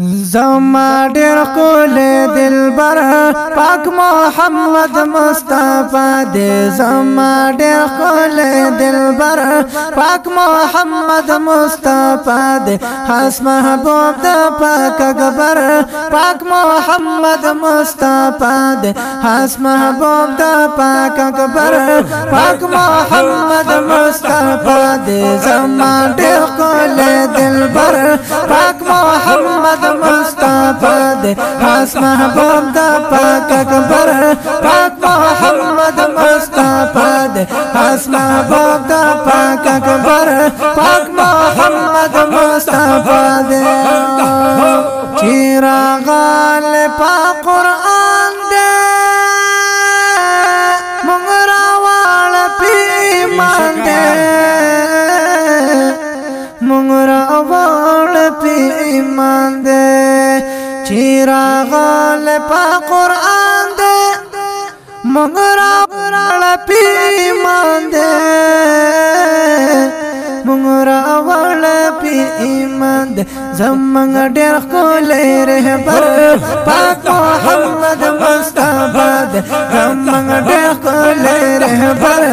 زما ډېر ښکلی دلبر پاک محمد مصطفی دې زما ډېر ښکلی دلبر پاک محمد مصطفی دې خاص محبوب د پاک اکبر پاک محمد مصطفی دې خاص محبوب د پاک اکبر پاک محمد مصطفی دې زما ډېر ښکلی دلبر پاک محمد مصطفی دے خاص محبوب دا پاک اکبر پاک محمد مصطفی دے خاص محبوب دا پاک اکبر پاک محمد مصطفی دے چراغال پاک قرآن دے منگرا والا پیمان دے منگرا والا پیمان دے چراغال پا قرآن دے منگرا والا پیمان دے منگرا والا پیمان دے زمانگ ډېر ښکلی رهبر پاک محمد مصطفی دے زمانگ ډېر ښکلی رهبر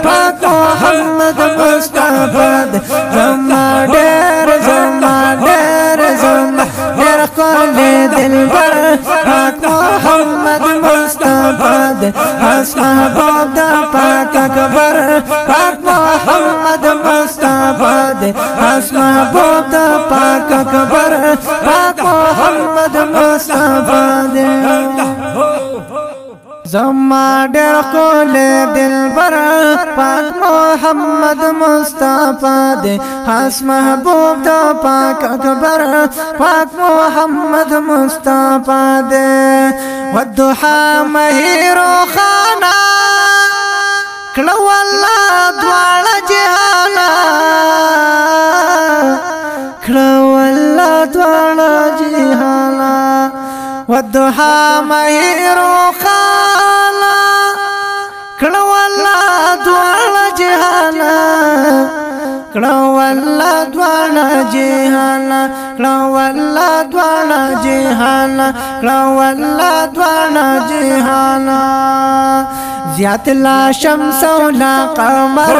پاک محمد مصطفی دے زما ډېر ښکلی دلبر پاک محمد مصطفی دے خاص محبوب دا پاک اکبر پاک محمد مصطفی دے خاص محبوب دا پاک اکبر پاک محمد مصطفی دے زما ډېر ښکلی دلبر پاک محمد مصطفی دے خاص محبوب دا پاک اکبر پاک محمد مصطفی دے والضحى مهیر خانا کړه والله دواړه جهانا کړه والله دواړه جهانا والضحى مهیر خانا کړه والله دواړه جهانا کړه والله دواړه جهانا کړه والله دواړه جهانا کړه والله دواړه جهانا زیات لا شمس و لا قمر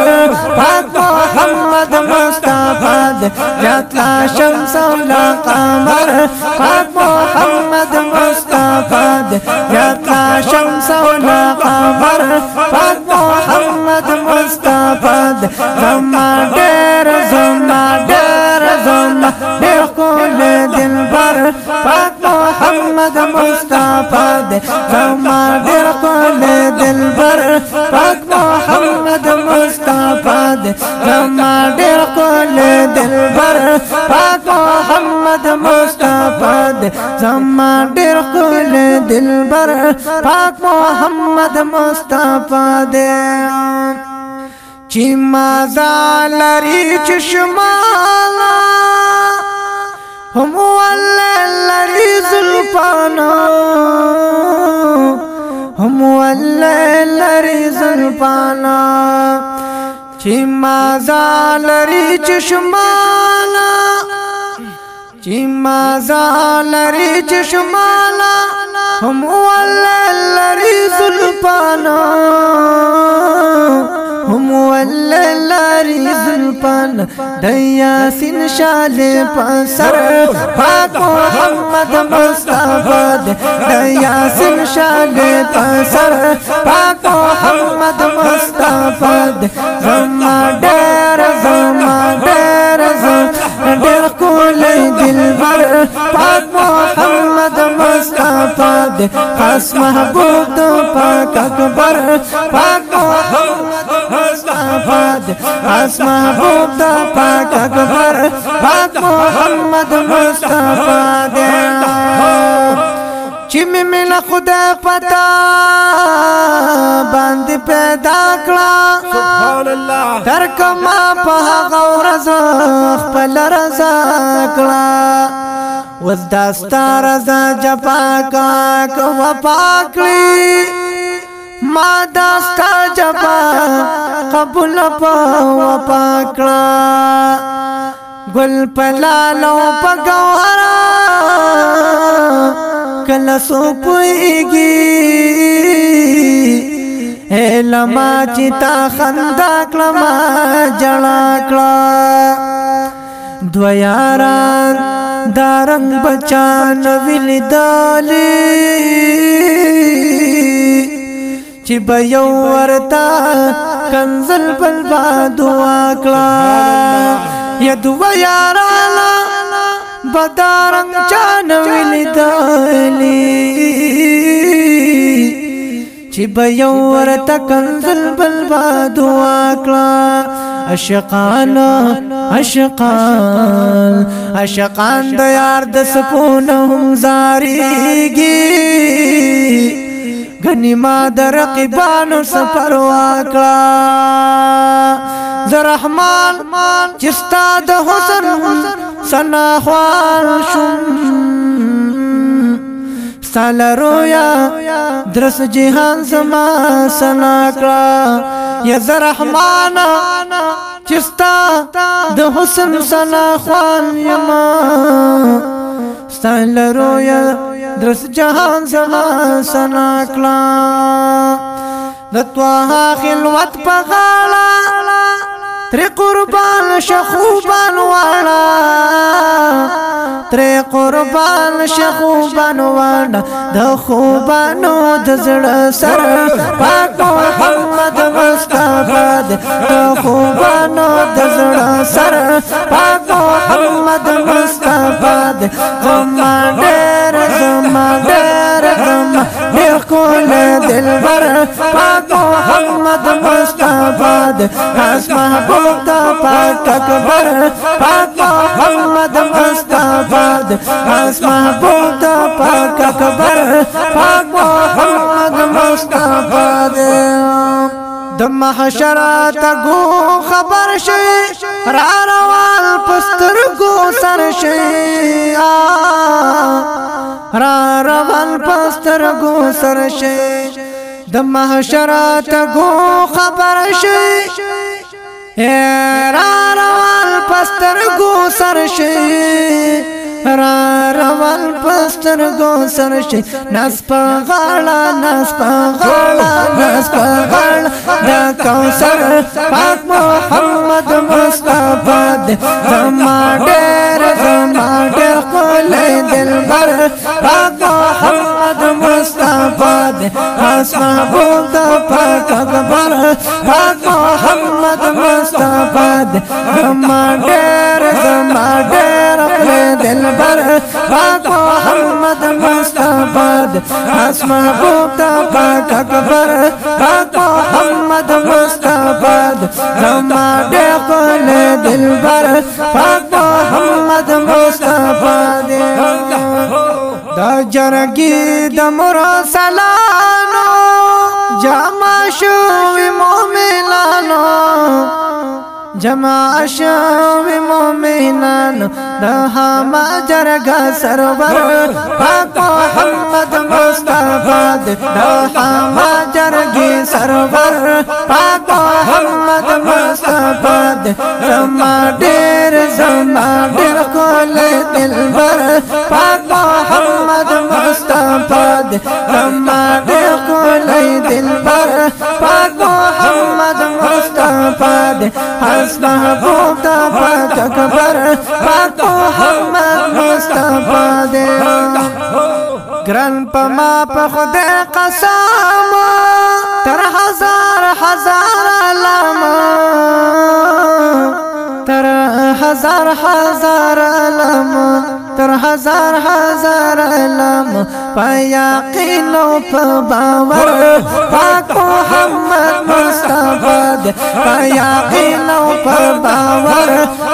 پاک محمد مصطفی دے زیات لا شمس و لا قمر پاک محمد مصطفی دے زیات لا شمس و لا قمر پاک محمد مصطفی دے زما ډېر ښکلی دلبر پاک محمد مصطفی دے زما ډېر ښکلی دلبر پاک محمد مصطفی دے زما ډېر ښکلی دلبر پاک محمد مصطفی دے زما ډېر ښکلی دلبر پاک محمد مصطفی دے چې مازال لري چشمالا هم ولله لري زلفانا هم ولله لري زلفانا چې مازال لري چشمالا چې مازال لري چشمالا هم ولله لري زلفانا هم ولله لري زلفانا د یاسین شال پسر پاک محمد مصطفی دے د یاسین شال پسر پاک محمد مصطفی دے زما ډېر ښکلی دلبر پاک محمد مصطفی دے خاص محبوب د پاک اکبر پاک محمد مصطفی دے خاص محبوب د پاک اکبر پاک محمد مصطفی دے چې مې له خدای پتا باندې پیدا کړه سبحان الله تر کما په هغه ورځ خپل رضا کړه وزداستا رضا جپا کا وفا کړی ما داستا جپا قبول په وفا کړه گل پلالو پگوارا نسو پویگی اے لما چیتا خندا کلما جڑا کلا دو یاران دارنگ بچان ویلی دالی چی بیو ورتا کنزل بلبا دعا کلا یا دو یارانا بدارنگ چان ویلی دالی چی بیو ورتا کنزل بلبا دعا کلا عشقان عشقان عشقان د یار د سپون هم زاریږي غنی ما در رقیبانو سفر واکړه ز رحمان چستا د حسن سنا خوال شم سال رویا درس جهان زما سنا کړه یا ز رحمان چستا د حسن سنا خوان یما ستایل رویا درس جهان زما سنا کلا د توها خلوت په غاړه تر قربان شخوبان واړه تر قربان شخوبان واړه د خوبانو د زړه سر پاک محمد مصطفی د خوبانو د زړه سر پاک محمد مصطفی د زما ډېر کول دلبر پاک محمد مصطفی د اس محبوب د پاک اکبر پاک محمد مصطفی د اس محبوب د پاک اکبر پاک محمد مصطفی د محشرات گو خبر شي را روان پستر گو سر شي را روان پستر گو سر شي د محشرات گو خبر شي را روان پستر گو سر شي را روان پستر گو سر شي ناس په غاړه ناس په غاړه ناس په غاړه د کوثر پاک محمد مصطفی د زما ډېر کول دلبر پاک محمد مصطفی د اس محبوب د پاک اکبر پاک محمد مصطفی د زما ډېر کول دلبر پاک محمد مصطفی د اس محبوب د پاک اکبر پاک محمد مصطفی د زما ډېر کول دلبر پاک محمد مصطفی د جرګي د مرسلانو جمع شوی مومنانو جمع شوی مومنانو د هما جرګه سرور پاک محمد مصطفی د هما جرګي سرور پاک محمد مصطفی د زما ډېر کول دلبر پاک محمد مصطفی د زما ډېر کول دلبر پاک محمد مصطفی د اس محبوب د پاک اکبر پاک محمد مصطفی د ګران پما په خدای قسم تر هزار علامه تر هزار علامه تر هزار علامه یقین او په باور پاک محمد مصطفی د یقین او په باور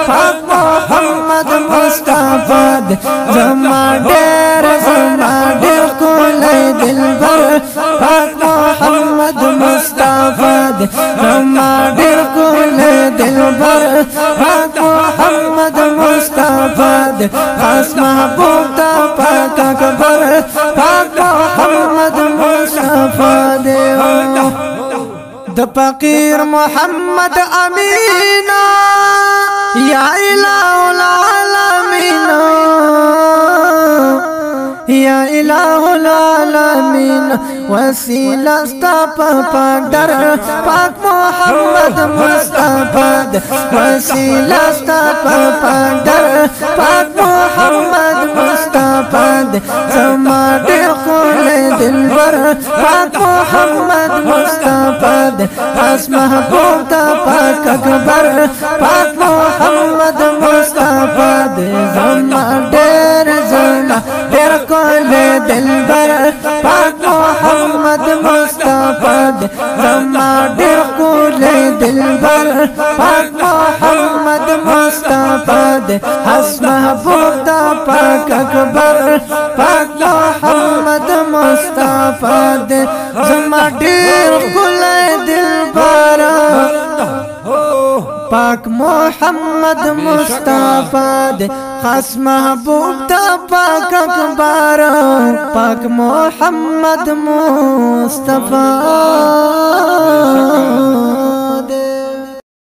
پاک محمد مصطفی د زما ډېر کول دلبر پاک محمد مصطفی د زما ډېر کول دلبر پاک محمد مصطفی د خاص محبوب د پاک اکبر پاک محمد مصطفی د فقیر محمد امینا یا الہ العالمین یا الہ العالمین وسیلہ ستا پاک در پاک محمد مصطفی وسیلہ ستا پاک در پاک محمد مصطفی زما ډېر ښکلی دلبر پاک محمد مصطفی اس محبوب تا پاک اکبر پاک محمد مصطفی زما ډېر زما ډېر ښکلی دلبر پاک محمد مصطفی زما ډېر ښکلی دلبر پاک محمد مصطفی اس محبوب تا پاک اکبر پاک محمد مصطفی زما ډېر ښکلی دلبر پاک محمد مصطفی خاص محبوب تا پاک اکبر پاک محمد مصطفی